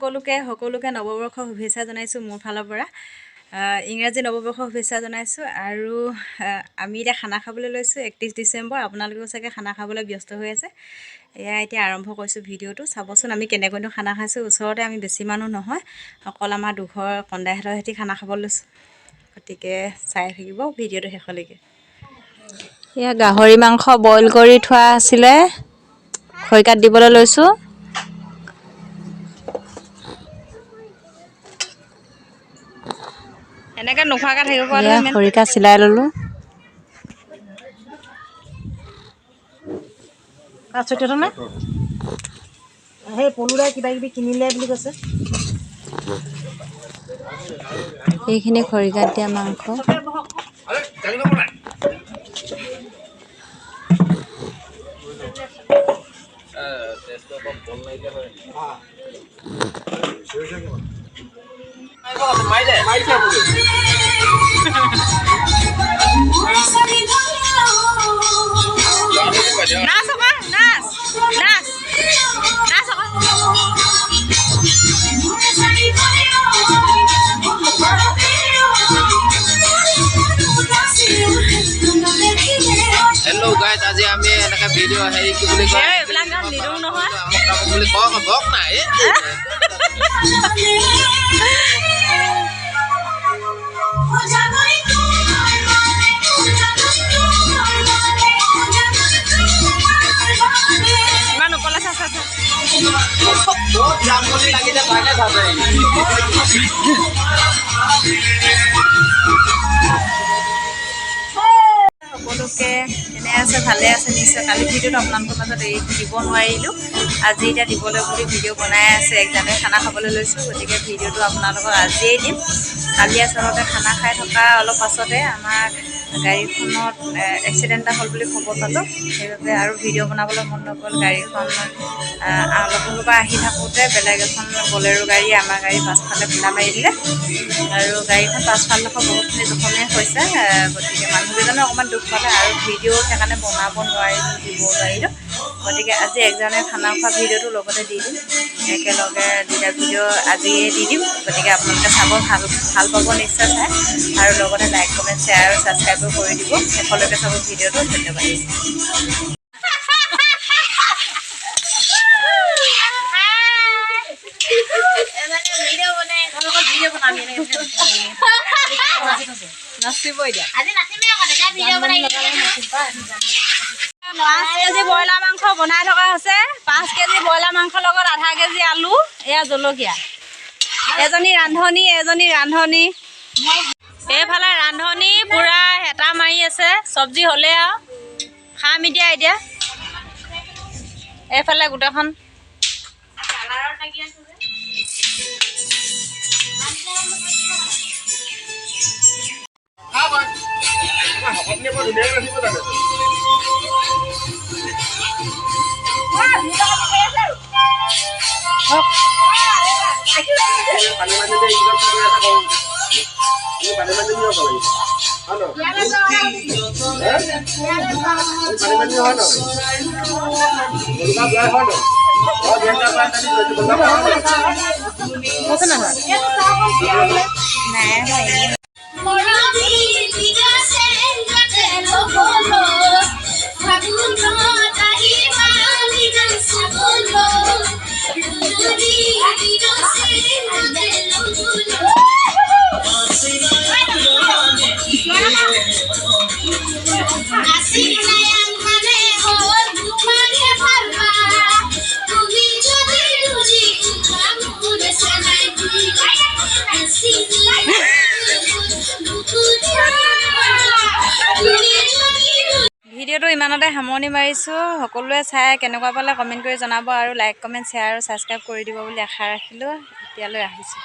সকলোকে নৱবৰ্ষৰ শুভেচ্ছা জনাইছোঁ মোৰ ফালৰ পৰা। ইংৰাজী নৱবৰ্ষৰ শুভেচ্ছা জনাইছোঁ। আৰু আমি এতিয়া খানা খাবলৈ লৈছোঁ 31 ডিচেম্বৰ। আপোনালোকেও চাগে খানা খাবলৈ ব্যস্ত হৈ আছে। এয়া এতিয়া আৰম্ভ কৰিছোঁ ভিডিঅ'টো। চাবচোন আমি কেনেকৈনো খানা খাইছোঁ। ওচৰতে আমি বেছি মানুহ নহয়, অকল আমাৰ দুঘৰ কন্দাইহঁতৰ সৈতে খানা খাব লৈছোঁ। গতিকে চাই থাকিব ভিডিঅ'টো শেষলৈকে। এয়া গাহৰি মাংস বইল কৰি থোৱা আছিলে, খৰিকাত দিবলৈ লৈছোঁ। এনেকৈ নোখোৱাকৈ থাকিব পৰা ইমান খৰিকা চিলাই ল'লোঁ। সেই পলুৰাই কিবা কিবি কিনিলে বুলি কৈছে। এইখিনি খৰিকাত দিয়া মাংস। Hello guys, আজি আমি এনেকা ভিডিও হেৰি কি বুলি কয় এইবিলাক গান নিদো নহয় আমক বুলি কওক বক নাই ইমান ওপৰলে চা যাম বুলি লাগি যায় পানে থাকে সকলোকে কেনে আছে, ভালে আছে নিশ্চয়। কালি ভিডিঅ'টো আপোনালোকৰ মাজত দিব নোৱাৰিলোঁ, আজি এতিয়া দিবলৈ বুলি ভিডিঅ' বনাই আছে। 1 জানুৱাৰী খানা খাবলৈ লৈছোঁ, গতিকে ভিডিঅ'টো আপোনালোকক আজিয়েই দিম। কালি আচলতে খানা খাই থকা অলপ পাছতে আমাৰ গাড়ীখনত এক্সিডেণ্ট এটা হ'ল বুলি খবৰ পালোঁ। সেইবাবে আৰু ভিডিঅ' বনাবলৈ মন নগ'ল। গাড়ীখন লখিমপুৰৰ পৰা আহি থাকোঁতে বেলেগ এখন বলেৰো গাড়ী আমাৰ গাড়ী পাছফালে খুন্দা মাৰি দিলে, আৰু গাড়ীখন পাছফালডোখৰ বহুতখিনি জখমেই হৈছে। গতিকে মানুহকেইজনে অকণমান দুখ পালে, আৰু ভিডিঅ' সেইকাৰণে বনাব নোৱাৰিলোঁ, দিব নোৱাৰিলোঁ। গতিকে আজি 1 জানুৱাৰী খানা খোৱা ভিডিঅ'টো লগতে দি দিম, একেলগে দুটা ভিডিঅ' আজিয়ে দি দিম। গতিকে আপোনালোকে চাব, ভাল পাব নিশ্চয় চাই, আৰু লগতে লাইক কমেণ্ট শ্বেয়াৰ আৰু ছাবস্ক্ৰাইবো কৰি দিব। শেষলৈকে চাব ভিডিঅ'টো। ধন্যবাদ। নাচিবই দিয়া। 5 কেজি ব্ৰইলাৰ মাংস বনাই থকা হৈছে। 5 কেজি ব্ৰইলাৰ মাংসৰ লগত আধা কেজি আলু, এয়া জলকীয়া। এজনী ৰান্ধনী এইফালে ৰান্ধনী পুৰা হেতা মাৰি আছে। চব্জি হ'লে আৰু খাম এতিয়া। এইফালে গোটেইখন ভিডিঅ'টো ইমানতে সামৰণি মাৰিছোঁ। সকলোৱে চাই কেনেকুৱা পালে কমেণ্ট কৰি জনাব, আৰু লাইক কমেণ্ট শ্বেয়াৰ আৰু ছাবস্ক্ৰাইব কৰি দিব বুলি আশা ৰাখিলোঁ। এতিয়ালৈ আহিছোঁ।